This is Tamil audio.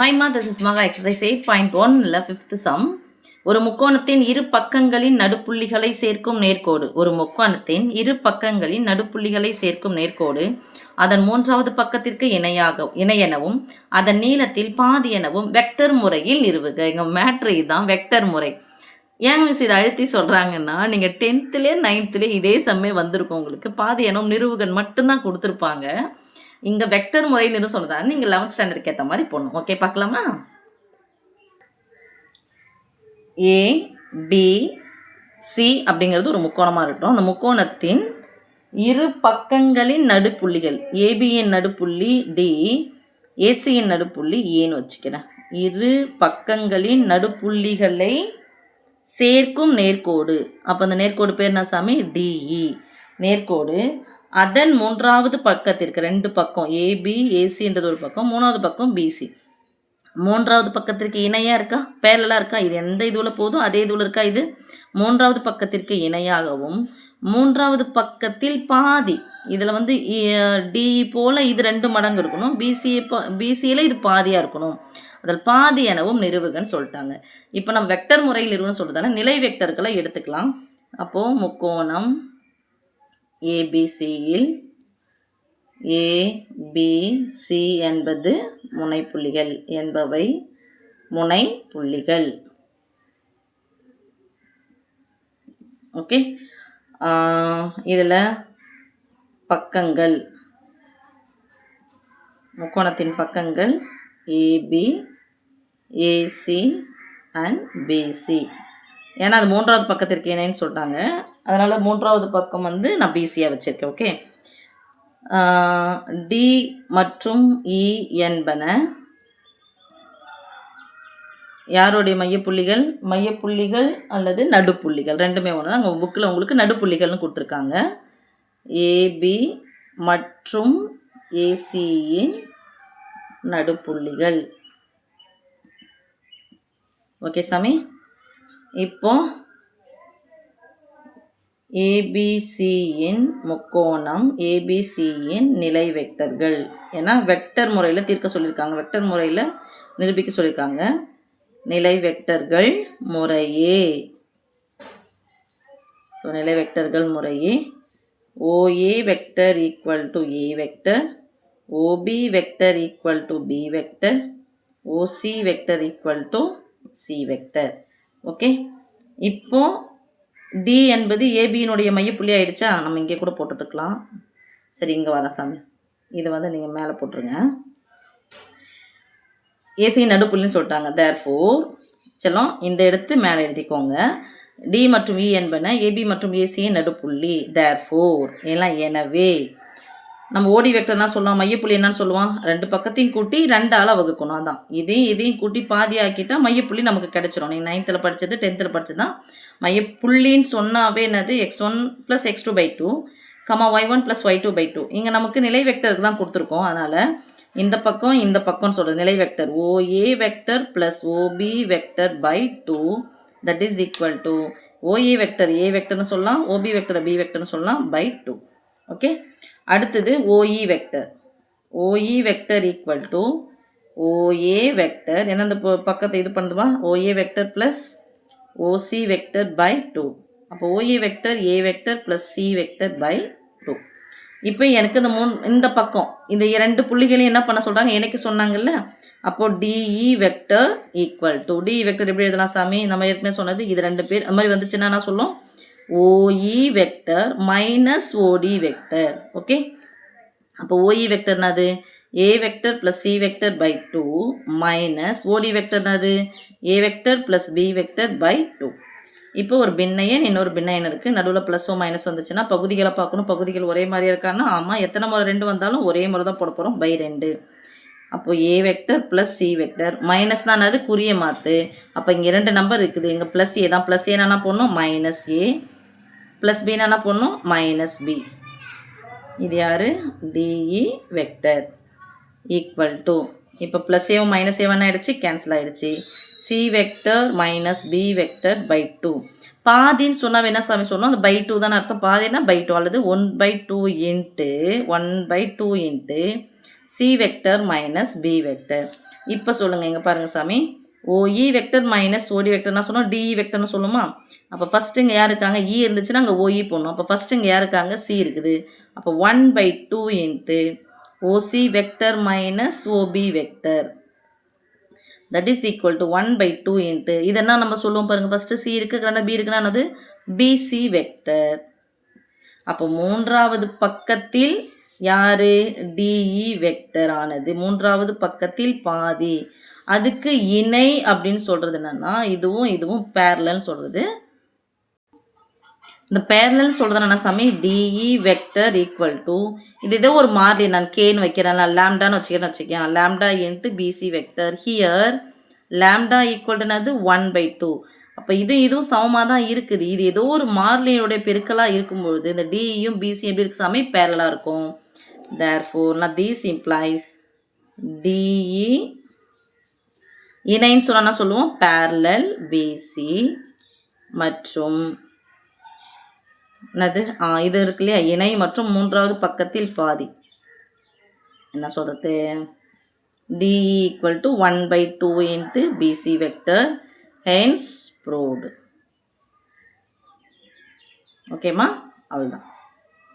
Hi ma, this is Maga exercise 8.1 fifth sum. ஒரு முக்கோணத்தின் இரு பக்கங்களின் நடுப்புள்ளிகளை சேர்க்கும் நேர்கோடு. ஒரு முக்கோணத்தின் இரு பக்கங்களின் நடுப்புள்ளிகளை சேர்க்கும் நேர்கோடு அதன் மூன்றாவது பக்கத்திற்கு இணையெனவும் அதன் நீளத்தில் பாதி எனவும் வெக்டர் முறையில் நிறுவுக. எங்க மேட்ரு இதுதான், வெக்டர் முறை. ஏங்க மிஸ் இதை அழுத்தி சொல்றாங்கன்னா, நீங்க 10th 9th இதே சம்மே வந்திருக்கும். உங்களுக்கு பாதி எனவும் நிறுவுகன் மட்டும்தான் கொடுத்துருப்பாங்க. இங்கே வெக்டர் முறையில் இருந்து சொன்னதால் நீங்கள் 11th ஸ்டாண்டர்டுக்கு ஏற்ற மாதிரி போடணும். ஓகே, பார்க்கலாமா? ஏ பி சி அப்படிங்கிறது ஒரு முக்கோணமாக இருக்கட்டும். அந்த முக்கோணத்தின் இரு பக்கங்களின் நடுப்புள்ளிகள், ஏபியின் நடுப்புள்ளி டி, ஏசியின் நடுப்புள்ளி ஏன்னு வச்சுக்கிறேன். இரு பக்கங்களின் நடுப்புள்ளிகளை சேர்க்கும் நேர்கோடு. அப்போ அந்த நேர்கோடு பேர் என்ன சாமி? டிஇ நேர்கோடு. அதன் மூன்றாவது பக்கத்திற்கு, ரெண்டு பக்கம் ஏபி ஏசின்றது ஒரு பக்கம், மூணாவது பக்கம் பிசி. மூன்றாவது பக்கத்திற்கு இணையாக இருக்கா, பேரலாக இருக்கா? இது எந்த இதுவில் போதும் அதே இதுவில் இருக்கா? இது மூன்றாவது பக்கத்திற்கு இணையாகவும் மூன்றாவது பக்கத்தில் பாதி, இதில் வந்து டி போல் இது 2 மடங்கு இருக்கணும், பிசியில் இது பாதியாக இருக்கணும். அதில் பாதி எனவும் நிறுவுகன்னு சொல்லிட்டாங்க. இப்போ நம்ம வெக்டர் முறையில் நிறுவனம் சொல்கிறதால நிலை வெக்டர்களை எடுத்துக்கலாம். அப்போது முக்கோணம் ஏபிசியில் ஏபிசி என்பது முனைப்புள்ளிகள் என்பவை முனைப்புள்ளிகள். ஓகே, இதில் பக்கங்கள், முக்கோணத்தின் பக்கங்கள் ஏபி ஏசி அண்ட் பிசி. ஏன்னா அது மூன்றாவது பக்கத்திற்கு இணைன்னு சொல்லிட்டாங்க, அதனால் மூன்றாவது பக்கம் வந்து நான் பிசியாக வச்சுருக்கேன். ஓகே, டி மற்றும் இ என்பன யாருடைய மையப்புள்ளிகள்? மையப்புள்ளிகள் அல்லது நடுப்புள்ளிகள், ரெண்டுமே ஒன்று தான். உங்கள் புக்கில் உங்களுக்கு நடுப்புள்ளிகள்னு கொடுத்துருக்காங்க. ஏபி மற்றும் ஏசியின் நடுப்புள்ளிகள். ஓகே சாமி, இப்போ ஏபிசியின் முக்கோணம் ஏபிசியின் நிலை வெக்டர்கள். ஏன்னா வெக்டர் முறையில் தீர்க்க சொல்லியிருக்காங்க, வெக்டர் முறையில் நிரூபிக்க சொல்லியிருக்காங்க. நிலை வெக்டர்கள் முறையே, ஸோ நிலை வெக்டர்கள் முறையே OA vector equal to A vector, OB vector equal to B vector, OC vector equal to C vector. Okay, இப்போ டி என்பது ஏபியினுடைய மையப்புள்ளி ஆகிடுச்சா? நம்ம இங்கே கூட போட்டுட்டுருக்கலாம். சரி, இங்கே வர சாமி, இதை வந்து நீங்கள் மேலே போட்டுருங்க. ஏசி நடுப்புள்ளின்னு சொல்லிட்டாங்க. தேர்ஃபோர் செல்லம் இந்த எடுத்து மேலே எழுதிக்கோங்க. டி மற்றும் இ என்பன ஏபி மற்றும் ஏசியின் நடுப்புள்ளி. தேர்ஃபோர் எல்லாம் எனவே நம்ம ஓடி வெக்டர் தான் சொல்லுவோம். மையப்புள்ளி என்னன்னு சொல்லுவான்? 2 பக்கத்தையும் கூட்டி 2ஆல் வகுக்கணும். அதான் இதையும் கூட்டி பாதி ஆக்கிட்டால் மையப்புள்ளி நமக்கு கிடைச்சிரும். நீங்கள் 9th படித்தது 10th படித்தது தான். மையப்புள்ளின்னு சொன்னாவே என்னது? x1 + x2/2 y1 + y2/2. இங்கே நமக்கு நிலை வெக்டருக்கு தான் கொடுத்துருக்கோம். அதனால் இந்த பக்கம்னு சொல்கிறது நிலை vector. OA vector plus OB vector by 2 that is equal to OA vector a வெக்டர்னு சொல்லலாம், ஓபி வெக்டர் பி வெக்டர்னு சொல்லலாம், பை 2. ஓகே, அடுத்தது OE vector. OE vector equal to OA vector, ஏன்னா இந்த பக்கத்தை இது பண்ணுதுவா, OA vector plus OC vector by 2. அப்போ OA vector a vector plus c vector by 2. இப்போ எனக்கு இந்த பக்கம் இந்த 2 புள்ளிகளையும் என்ன பண்ண சொல்கிறாங்க? எனக்கு சொன்னாங்கல்ல. அப்போது DE vector equal to, DE vector எப்படி எழுதலாம் சாமி? நம்ம ஏற்கனவே சொன்னது, இது 2 பேர் அந்த மாதிரி வந்துச்சுன்னா நான் சொல்லும் OE vector minus OD vector. Okay, அப்போ ஓஇ வெக்டர் என்னது? A vector plus c vector by 2 minus OD vector என்னது? A vector plus b vector by 2. இப்போ ஒரு பின்னையன் இன்னொரு பின்னையன் இருக்குது, நடுவில் ப்ளஸோ மைனஸ் வந்துச்சுன்னா பகுதிகளை பார்க்கணும். பகுதிகள் ஒரே மாதிரியாக இருக்கான்னா ஆமாம், எத்தனை முறை 2 வந்தாலும் ஒரே முறை தான் போட போகிறோம், பை 2. அப்போது ஏ vector plus c vector minus தான் அது குறிய மாற்று. அப்போ இங்கே 2 நம்பர் இருக்குது, இங்கே ப்ளஸ் ஏ தான். ப்ளஸ் ஏ என்ன போடணும்? மைனஸ் ஏ ப்ளஸ் பி என்ன போடணும்? Minus B. இது யார்? டிஇ வெக்டர் ஈக்குவல் டு, இப்போ ப்ளஸ் ஏவும் மைனஸ் ஏவன் ஆகிடுச்சு, கேன்சல் ஆகிடுச்சு. C vector minus B vector by 2. பாதின்னு சொன்னால் என்ன சாமி சொன்னோம்? அந்த பை 2 தானே அர்த்தம். பாதினா பை 2 அல்லது 1/2 into 1/2 into C vector minus B vector. இப்போ சொல்லுங்கள், இங்கே பாருங்கள் சாமி. ஓஇ வெக்டர் மைனஸ் ஓடி வெக்டர்னா சொன்னோம், டிஇ வெக்டர்னு சொல்லுமா? அப்போ ஃபஸ்ட்டு இங்கே யார் இருக்காங்க? இ இருந்துச்சுன்னா அங்கே ஓஇ போடணும். அப்போ ஃபஸ்ட்டு இங்கே யார் இருக்காங்க? சி இருக்குது. அப்போ 1/2 into OC vector minus OP vector that is equal to 1/2 into இது என்ன நம்ம சொல்லுவோம் பாருங்கள். ஃபஸ்ட்டு சி இருக்குது, ரெண்டு பி இருக்குன்னா என்னது? PC vector. அப்போ மூன்றாவது பக்கத்தில் யாரு? டிஇ வெக்டர் ஆனது மூன்றாவது பக்கத்தில் பாதி. அதுக்கு இணை அப்படின்னு சொல்கிறது என்னன்னா, இதுவும் இதுவும் பேரலல் சொல்கிறது. இந்த பேரலல் சொல்கிறது என்னன்னா சாமி, டிஇ வெக்டர் ஈக்குவல் டு இது ஏதோ ஒரு மாறி நான் கேன்னு வைக்கிறேன், லேம்டான்னு வச்சுக்கேன். Lambda into PC vector here lambda equal டுனது 1/2. அப்போ இதுவும் சமமாக தான் இருக்குது. இது ஏதோ ஒரு மாறிலியோடைய பெருக்கலாக இருக்கும்பொழுது இந்த டிஇயும் பிசியும் எப்படி இருக்கு சாமி? பேரலாக இருக்கும். therefore now this implies DE இணைன்னு சொன்னா சொல்லுவோம் parallel பிசி மற்றும் என்னது இது இருக்கு இல்லையா, இணை மற்றும் மூன்றாவது பக்கத்தில் பாதி. என்ன சொல்கிறது? DE equal to 1/2 into PC vector hence proved. ஓகேம்மா, அவ்வளோதான்.